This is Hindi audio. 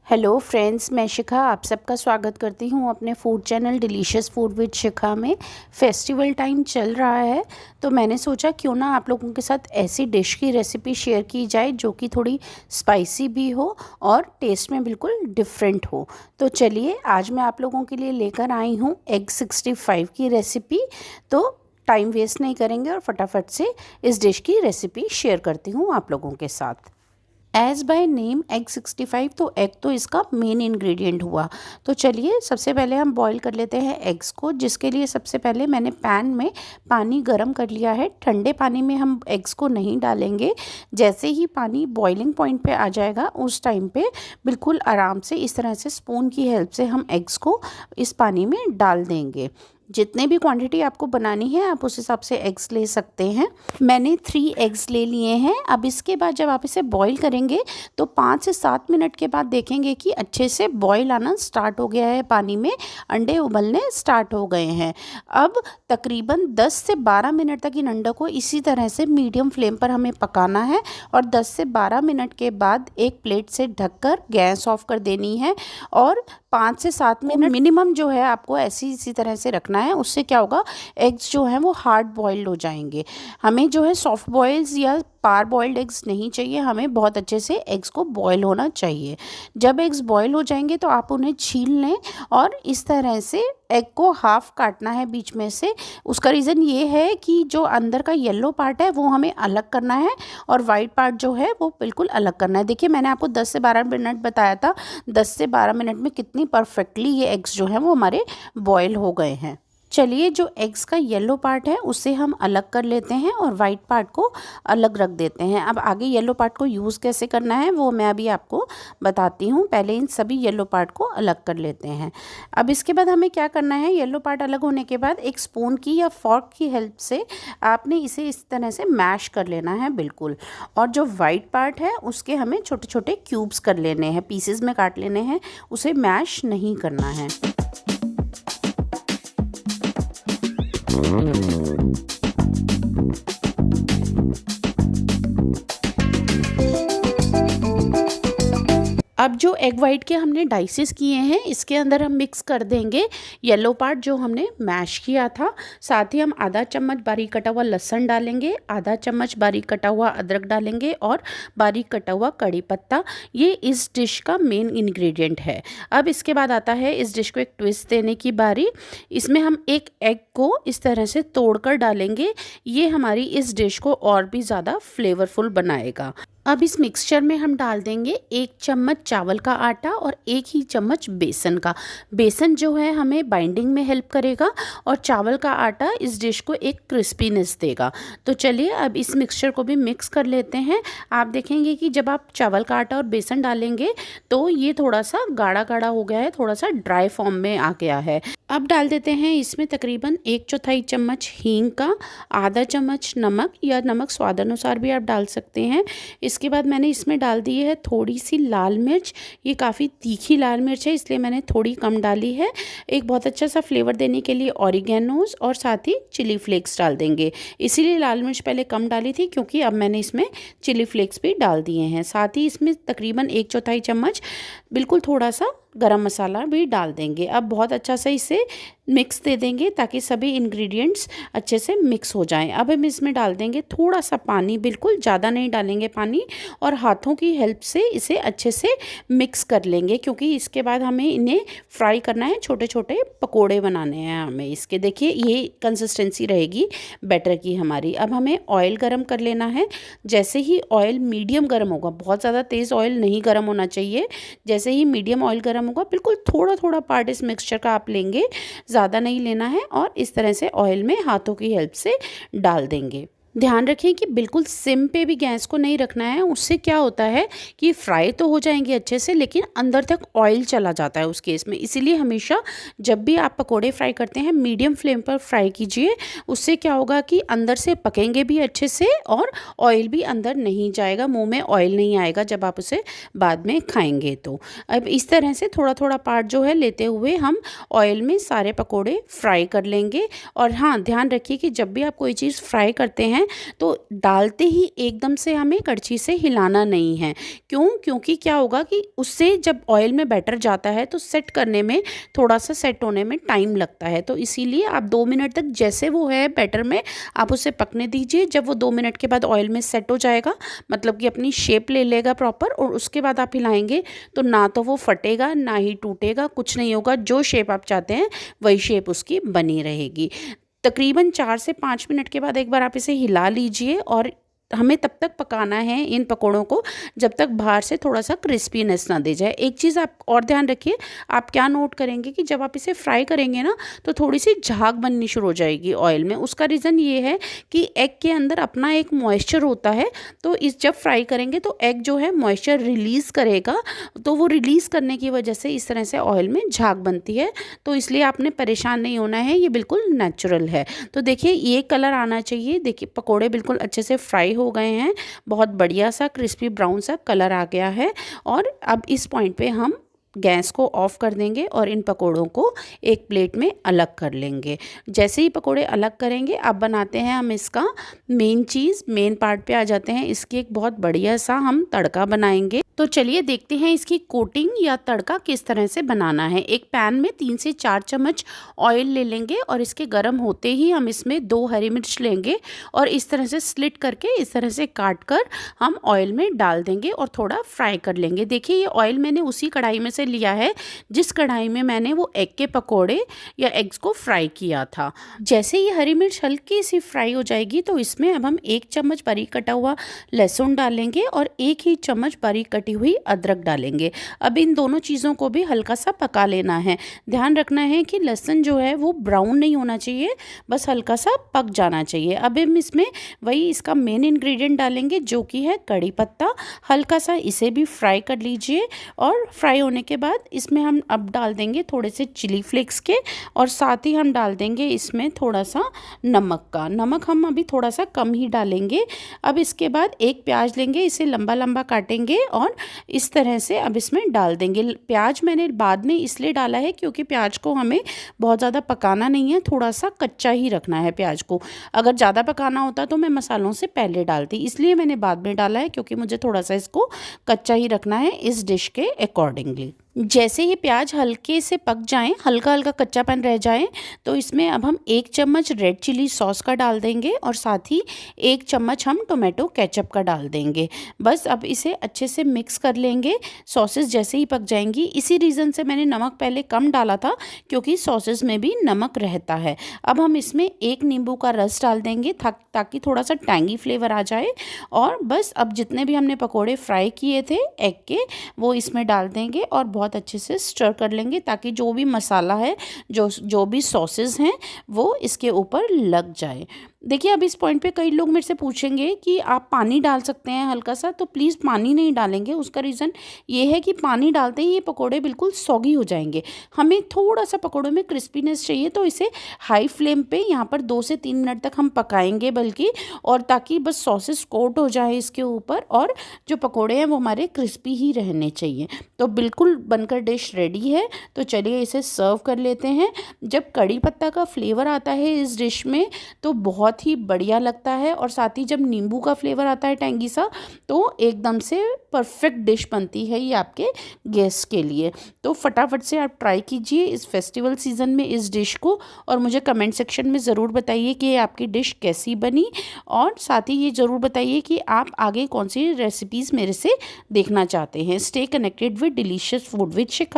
हेलो फ्रेंड्स, मैं शिखा आप सबका स्वागत करती हूँ अपने food channel delicious food with Shikha में। फेस्टिवल टाइम चल रहा है तो मैंने सोचा क्यों ना आप लोगों के साथ ऐसी डिश की रेसिपी शेयर की जाए जो कि थोड़ी स्पाइसी भी हो और टेस्ट में बिल्कुल डिफरेंट हो। तो चलिए आज मैं आप लोगों के लिए लेकर आई हूँ एग 65 की रेसिपी। तो टाइम वेस्ट नहीं करेंगे और फटाफट से इस डिश की रेसिपी शेयर करती हूँ आप लोगों के साथ। एज बाय नेम एग 65, तो एग तो इसका मेन इंग्रेडिएंट हुआ। तो चलिए सबसे पहले हम बॉईल कर लेते हैं एग्स को, जिसके लिए सबसे पहले मैंने पैन में पानी गरम कर लिया है। ठंडे पानी में हम एग्स को नहीं डालेंगे। जैसे ही पानी बॉइलिंग पॉइंट पे आ जाएगा उस टाइम पे बिल्कुल आराम से इस तरह से स्पून की हेल्प से हम एग्स को इस पानी में डाल देंगे। जितने भी क्वांटिटी आपको बनानी है आप उस हिसाब से एग्स ले सकते हैं। मैंने 3 एग्स ले लिए हैं। अब इसके बाद जब आप इसे बॉईल करेंगे तो 5 से 7 मिनट के बाद देखेंगे कि अच्छे से बॉईल आना स्टार्ट हो गया है, पानी में अंडे उबलने स्टार्ट हो गए हैं। अब तकरीबन 10 से 12 मिनट तक इन अंडों को इसी तरह से मीडियम फ्लेम पर हमें पकाना है और 10 से 12 मिनट के बाद एक प्लेट से ढककर गैस ऑफ कर देनी है और 5 से 7 मिनट मिनिमम जो है आपको इसी तरह से रखना है। उससे क्या होगा, एग्स जो हैं वो हार्ड बॉइल्ड हो जाएंगे। हमें जो है सॉफ्ट बॉइल्स या पार बॉइल्ड एग्स नहीं चाहिए, हमें बहुत अच्छे से एग्स को बॉईल होना चाहिए। जब एग्स बॉईल हो जाएंगे तो आप उन्हें छील लें और इस तरह से एग को हाफ काटना है बीच में से। उसका रीज़न ये है कि जो अंदर का येलो पार्ट है वो हमें अलग करना है और वाइट पार्ट जो है वो बिल्कुल अलग करना है। देखिए मैंने आपको 10 से 12 मिनट बताया था, 10 से 12 मिनट में कितनी परफेक्टली ये एग्स जो हैं वो हमारे बॉईल हो गए हैं। चलिए जो एग्स का येलो पार्ट है उसे हम अलग कर लेते हैं और वाइट पार्ट को अलग रख देते हैं। अब आगे येलो पार्ट को यूज़ कैसे करना है वो मैं अभी आपको बताती हूँ। पहले इन सभी येलो पार्ट को अलग कर लेते हैं। अब इसके बाद हमें क्या करना है, येलो पार्ट अलग होने के बाद एक स्पून की या फॉर्क की हेल्प से आपने इसे इस तरह से मैश कर लेना है बिल्कुल। और जो वाइट पार्ट है उसके हमें छोटे छोटे क्यूब्स कर लेने हैं, पीसेस में काट लेने हैं, उसे मैश नहीं करना है। अब जो एग वाइट के हमने डाइसेस किए हैं इसके अंदर हम मिक्स कर देंगे येलो पार्ट जो हमने मैश किया था। साथ ही हम आधा चम्मच बारीक कटा हुआ लहसुन डालेंगे, आधा चम्मच बारीक कटा हुआ अदरक डालेंगे और बारीक कटा हुआ कड़ी पत्ता। ये इस डिश का मेन इंग्रेडिएंट है। अब इसके बाद आता है इस डिश को एक ट्विस्ट देने की बारी। इसमें हम एक एग को इस तरह से तोड़कर डालेंगे। ये हमारी इस डिश को और भी ज़्यादा फ्लेवरफुल बनाएगा। अब इस मिक्सचर में हम डाल देंगे 1 चम्मच चावल का आटा और 1 ही चम्मच बेसन का। बेसन जो है हमें बाइंडिंग में हेल्प करेगा और चावल का आटा इस डिश को एक क्रिस्पीनेस देगा। तो चलिए अब इस मिक्सचर को भी मिक्स कर लेते हैं। आप देखेंगे कि जब आप चावल का आटा और बेसन डालेंगे तो ये थोड़ा सा गाढ़ा गाढ़ा हो गया है, थोड़ा सा ड्राई फॉर्म में आ गया है। अब डाल देते हैं इसमें तकरीबन 1/4 चम्मच हींग का, आधा चम्मच नमक या नमक स्वाद अनुसार भी आप डाल सकते हैं। इसके बाद मैंने इसमें डाल दी है थोड़ी सी लाल मिर्च। ये काफ़ी तीखी लाल मिर्च है इसलिए मैंने थोड़ी कम डाली है। एक बहुत अच्छा सा फ्लेवर देने के लिए ऑरिगेनोज और साथ ही चिली फ्लेक्स डाल देंगे। इसीलिए लाल मिर्च पहले कम डाली थी क्योंकि अब मैंने इसमें चिली फ्लेक्स भी डाल दिए हैं। साथ ही इसमें तकरीबन 1/4 चम्मच बिल्कुल थोड़ा सा गरम मसाला भी डाल देंगे। अब बहुत अच्छा से इसे मिक्स दे देंगे ताकि सभी इंग्रेडिएंट्स अच्छे से मिक्स हो जाएं। अब हम इसमें डाल देंगे थोड़ा सा पानी, बिल्कुल ज़्यादा नहीं डालेंगे पानी, और हाथों की हेल्प से इसे अच्छे से मिक्स कर लेंगे क्योंकि इसके बाद हमें इन्हें फ्राई करना है, छोटे छोटे पकोड़े बनाने हैं हमें इसके। देखिए ये कंसिस्टेंसी रहेगी बैटर की हमारी। अब हमें ऑयल गरम कर लेना है। जैसे ही ऑयल मीडियम गरम होगा, बहुत ज़्यादा तेज़ ऑयल नहीं गरम होना चाहिए, जैसे ही मीडियम ऑयल गरम होगा बिल्कुल थोड़ा थोड़ा पार्ट इस मिक्सचर का आप लेंगे, ज़्यादा नहीं लेना है, और इस तरह से ऑयल में हाथों की हेल्प से डाल देंगे। ध्यान रखें कि बिल्कुल सिम पे भी गैस को नहीं रखना है। उससे क्या होता है कि फ्राई तो हो जाएंगे अच्छे से लेकिन अंदर तक ऑयल चला जाता है उस केस में। इसीलिए हमेशा जब भी आप पकोड़े फ्राई करते हैं मीडियम फ्लेम पर फ्राई कीजिए। उससे क्या होगा कि अंदर से पकेंगे भी अच्छे से और ऑयल भी अंदर नहीं जाएगा, मुंह में ऑयल नहीं आएगा जब आप उसे बाद में खाएंगे। तो अब इस तरह से थोड़ा थोड़ा पार्ट जो है लेते हुए हम ऑयल में सारे पकोड़े फ्राई कर लेंगे। और हाँ, ध्यान रखिए कि जब भी आप कोई चीज़ फ्राई करते हैं तो डालते ही एकदम से हमें कड़छी से हिलाना नहीं है। क्यों? क्योंकि क्या होगा कि उससे जब ऑयल में बैटर जाता है तो सेट करने में, थोड़ा सा सेट होने में टाइम लगता है। तो इसीलिए आप 2 मिनट तक जैसे वो है बैटर में आप उसे पकने दीजिए। जब वो 2 मिनट के बाद ऑयल में सेट हो जाएगा, मतलब कि अपनी शेप ले लेगा प्रॉपर, और उसके बाद आप हिलाएंगे तो ना तो वो फटेगा ना ही टूटेगा, कुछ नहीं होगा। जो शेप आप चाहते हैं वही शेप उसकी बनी रहेगी। तकरीबन 4 से 5 मिनट के बाद एक बार आप इसे हिला लीजिए और हमें तब तक पकाना है इन पकोड़ों को जब तक बाहर से थोड़ा सा क्रिस्पीनेस ना दे जाए। एक चीज़ आप और ध्यान रखिए, आप क्या नोट करेंगे कि जब आप इसे फ्राई करेंगे ना तो थोड़ी सी झाग बननी शुरू हो जाएगी ऑयल में। उसका रीज़न ये है कि एग के अंदर अपना एक मॉइस्चर होता है, तो इस जब फ्राई करेंगे तो एग जो है मॉइस्चर रिलीज़ करेगा, तो वो रिलीज़ करने की वजह से इस तरह से ऑयल में झाग बनती है। तो इसलिए आपने परेशान नहीं होना है, ये बिल्कुल नेचुरल है। तो देखिए ये कलर आना चाहिए। देखिए पकोड़े बिल्कुल अच्छे से फ्राई हो गए हैं, बहुत बढ़िया सा क्रिस्पी ब्राउन सा कलर आ गया है। और अब इस पॉइंट पे हम गैस को ऑफ कर देंगे और इन पकोड़ों को एक प्लेट में अलग कर लेंगे। जैसे ही पकोड़े अलग करेंगे, अब बनाते हैं हम इसका मेन चीज़, मेन पार्ट पे आ जाते हैं। इसकी एक बहुत बढ़िया सा हम तड़का बनाएंगे। तो चलिए देखते हैं इसकी कोटिंग या तड़का किस तरह से बनाना है। एक पैन में 3 से 4 चम्मच ऑयल ले लेंगे और इसके गर्म होते ही हम इसमें 2 हरी मिर्च लेंगे और इस तरह से स्लिट करके इस तरह से काट कर हम ऑयल में डाल देंगे और थोड़ा फ्राई कर लेंगे। देखिए ये ऑयल मैंने उसी कढ़ाई में से लिया है जिस कढ़ाई में मैंने वो एग के पकोड़े या एग्स को फ्राई किया था। जैसे ये हरी मिर्च हल्की सी फ्राई हो जाएगी तो इसमें अब हम 1 चम्मच बारीक कटा हुआ लहसुन डालेंगे और 1 ही चम्मच बारीक कटी हुई अदरक डालेंगे। अब इन दोनों चीज़ों को भी हल्का सा पका लेना है। ध्यान रखना है कि लहसुन जो है वो ब्राउन नहीं होना चाहिए, बस हल्का सा पक जाना चाहिए। अब हम इसमें वही इसका मेन इंग्रेडिएंट डालेंगे जो कि है कड़ी पत्ता। हल्का सा इसे भी फ्राई कर लीजिए और फ्राई होने के बाद इसमें हम अब डाल देंगे थोड़े से चिली फ्लेक्स के और साथ ही हम डाल देंगे इसमें थोड़ा सा नमक का। नमक हम अभी थोड़ा सा कम ही डालेंगे। अब इसके बाद एक प्याज लेंगे, इसे लंबा लंबा काटेंगे और इस तरह से अब इसमें डाल देंगे। प्याज मैंने बाद में इसलिए डाला है क्योंकि प्याज को हमें बहुत ज़्यादा पकाना नहीं है, थोड़ा सा कच्चा ही रखना है प्याज को। अगर ज़्यादा पकाना होता तो मैं मसालों से पहले डालती, इसलिए मैंने बाद में डाला है क्योंकि मुझे थोड़ा सा इसको कच्चा ही रखना है इस डिश के अकॉर्डिंगली। जैसे ही प्याज हल्के से पक जाएं, हल्का हल्का कच्चापन रह जाए, तो इसमें अब हम 1 चम्मच रेड चिली सॉस का डाल देंगे और साथ ही 1 चम्मच हम टोमेटो केचप का डाल देंगे। बस अब इसे अच्छे से मिक्स कर लेंगे। सॉसेस जैसे ही पक जाएंगी, इसी रीज़न से मैंने नमक पहले कम डाला था क्योंकि सॉसेस में भी नमक रहता है। अब हम इसमें 1 नींबू का रस डाल देंगे ताकि थोड़ा सा टैंगी फ्लेवर आ जाए। और बस अब जितने भी हमने पकोड़े फ्राई किए थे एग के, वो इसमें डाल देंगे और बहुत अच्छे से स्टर कर लेंगे ताकि जो भी मसाला है, जो भी सॉसेस हैं, वो इसके ऊपर लग जाए। देखिए अब इस पॉइंट पे कई लोग मेरे से पूछेंगे कि आप पानी डाल सकते हैं हल्का सा, तो प्लीज़ पानी नहीं डालेंगे। उसका रीज़न ये है कि पानी डालते ही ये पकोड़े बिल्कुल सॉगी हो जाएंगे। हमें थोड़ा सा पकोड़ों में क्रिस्पीनेस चाहिए, तो इसे हाई फ्लेम पे यहाँ पर 2 से 3 मिनट तक हम पकाएंगे बल्कि, और ताकि बस सॉसेस कोट हो जाए इसके ऊपर और जो पकोड़े हैं वो हमारे क्रिस्पी ही रहने चाहिए। तो बिल्कुल बनकर डिश रेडी है। तो चलिए इसे सर्व कर लेते हैं। जब कड़ी पत्ता का फ्लेवर आता है इस डिश में तो बहुत ही बढ़िया लगता है, और साथ ही जब नींबू का फ्लेवर आता है टैंगी सा, तो एकदम से परफेक्ट डिश बनती है ये आपके गेस्ट के लिए। तो फटाफट से आप ट्राई कीजिए इस फेस्टिवल सीज़न में इस डिश को, और मुझे कमेंट सेक्शन में ज़रूर बताइए कि आपकी डिश कैसी बनी, और साथ ही ये ज़रूर बताइए कि आप आगे कौन सी रेसिपीज़ मेरे से देखना चाहते हैं। Stay connected with delicious food with Shikha.